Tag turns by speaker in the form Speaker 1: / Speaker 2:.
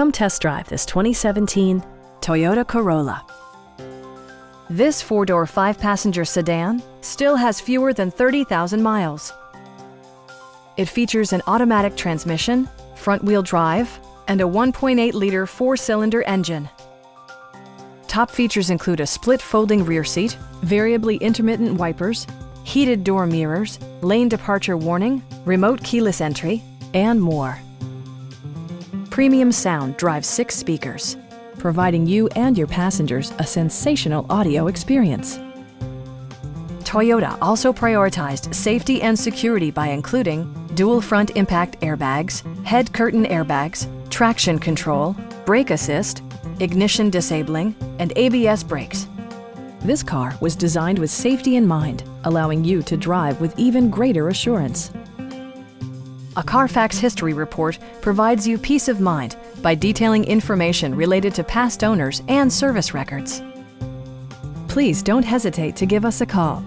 Speaker 1: Come test drive this 2017 Toyota Corolla. This four-door, five-passenger sedan still has fewer than 30,000 miles. It features an automatic transmission, front-wheel drive, and a 1.8-liter four-cylinder engine. Top features include a split folding rear seat, variably intermittent wipers, heated door mirrors, lane departure warning, remote keyless entry, and more. Premium sound drives 6 speakers, providing you and your passengers a sensational audio experience. Toyota also prioritized safety and security by including dual front impact airbags, head curtain airbags, traction control, brake assist, ignition disabling, and ABS brakes. This car was designed with safety in mind, allowing you to drive with even greater assurance. A Carfax history report provides you peace of mind by detailing information related to past owners and service records. Please don't hesitate to give us a call.